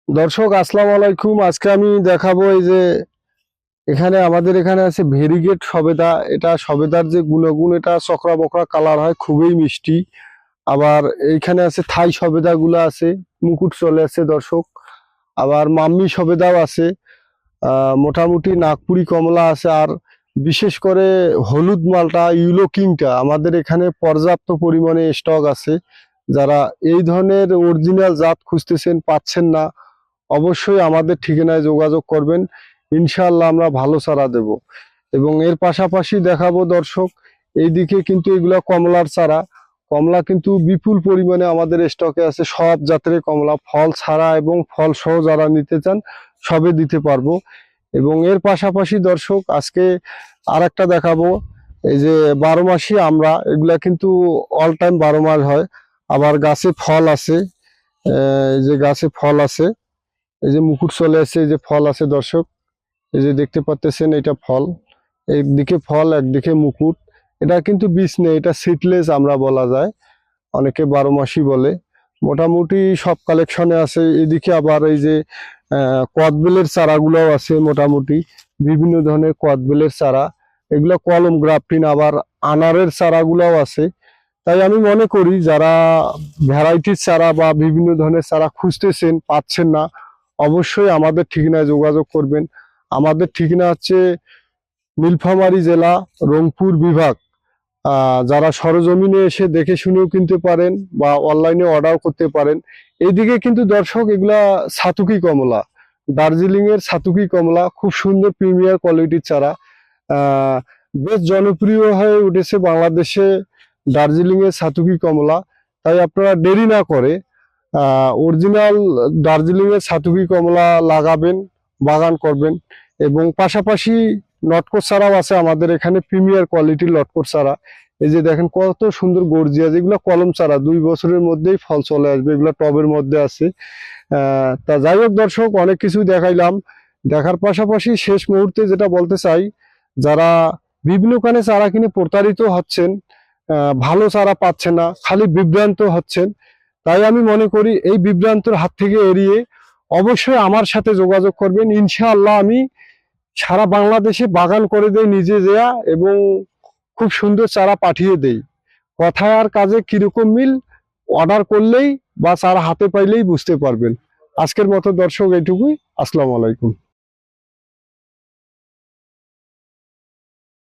দর্শক আসসালামু আলাইকুম। আজকে আমি দেখাবো এই যে আমাদের এখানে আছে ভেরিগেট সবেদা। এটা সবেদার যে গুণাগুণ, এটা চকরা বকরা কালার হয়, খুবই মিষ্টি। আবার এইখানে আছে থাই সবেদা গুলা আছে, মুকুট চলে আছে দর্শক। আবার মাম্মি সবেদাও আছে। মোটামুটি নাগপুরি কমলা আছে। আর বিশেষ করে হলুদ মালটা ইউলো কিংটা আমাদের এখানে পর্যাপ্ত পরিমাণে স্টক আছে। যারা এই ধরনের অরিজিনাল জাত খুঁজতেছেন, পাচ্ছেন না, অবশ্যই আমাদের ঠিকানায় যোগাযোগ করবেন। ইনশাআল্লাহ আমরা ভালো চারা দেব। এবং এর পাশাপাশি দেখাবো দর্শক, এইদিকে কিন্তু এগুলা কমলার চারা। কমলা কিন্তু বিপুল পরিমাণে আমাদের স্টকে আছে, সব জাতের কমলা, ফল ছাড়া এবং ফল সহ যারা নিতে চান সবে দিতে পারবো। এবং এর পাশাপাশি দর্শক আজকে আর একটা দেখাবো, এই যে 12 মাসি আমরা, এগুলা কিন্তু অল টাইম 12 মাস হয়। আবার গাছে ফল আছে, এই যে গাছে ফল আছে, এই যে মুকুট চলে আসছে, এই যে ফল আছে দর্শক, এই যে দেখতে পাচ্ছেন এটা ফল, একদিকে ফল একদিকে মুকুট। এটা কিন্তু বীজ নেই, এটা সিডলেস আমরা বলা যায়, অনেকে 12 মাসি বলে। মোটামুটি সব কালেকশনে আছে। এদিকে আবার এই যে কদবেলের চারাগুলোও আছে, মোটামুটি বিভিন্ন ধরনের কদবেলের চারা, এগুলো কলম গ্রাফটিন। আবার আনারের চারাগুলোও আছে। তাই আমি মনে করি যারা ভ্যারাইটির চারা বা বিভিন্ন ধরনের চারা খুঁজতেছেন, পাচ্ছেন না, অবশ্যই আমাদের ঠিকানায় যোগাযোগ করবেন। আমাদের ঠিকানা হচ্ছে নীলফামারী জেলা, রংপুর বিভাগ। যারা সরজমিনে এসে দেখে শুনেও কিনতে পারেন বা অনলাইনে অর্ডার করতে পারেন। এইদিকে কিন্তু দর্শক এগুলা সাতুকি কমলা, দার্জিলিং এর সাতুকি কমলা, খুব সুন্দর প্রিমিয়ার কোয়ালিটির চারা। বেশ জনপ্রিয় হয়ে উঠেছে বাংলাদেশে দার্জিলিং এর সাতুকি কমলা। তাই আপনারা দেরি না করে অরিজিনাল দার্জিলিং এর সাতুকি কমলা লাগাবেন, বাগান করবেন। এবং পাশাপাশি লটকর চারাও আছে আমাদের এখানে, প্রিমিয়ার কোয়ালিটির লটকর চারা। এই যে দেখেন কত সুন্দর গর্জিয়াস, যেগুলো কলম চারা, 2 বছরের মধ্যেই ফল চলে আসবে, এগুলো টবের মধ্যে আছে। তা যাই হোক দর্শক, অনেক কিছু দেখাইলাম। দেখার পাশাপাশি শেষ মুহূর্তে যেটা বলতে চাই, যারা বিভিন্ন কানে চারা কিনে প্রতারিত হচ্ছেন, ভালো চারা পাচ্ছেন না, খালি বিভ্রান্ত হচ্ছেন, তাই আমি মনে করি এই বিভ্রান্তর হাত থেকে এড়িয়ে অবশ্যই আমার সাথে যোগাযোগ করবেন। ইনশাআল্লাহ আমি সারা বাংলাদেশে বাগান করে দেই নিজে দেয়া, এবং খুব সুন্দর চারা পাঠিয়ে দেই। কথায় আর কাজে কিরকম মিল, অর্ডার করলেই বা চারা হাতে পাইলেই বুঝতে পারবেন। আজকের মতো দর্শক এইটুকুই। আসসালামু আলাইকুম।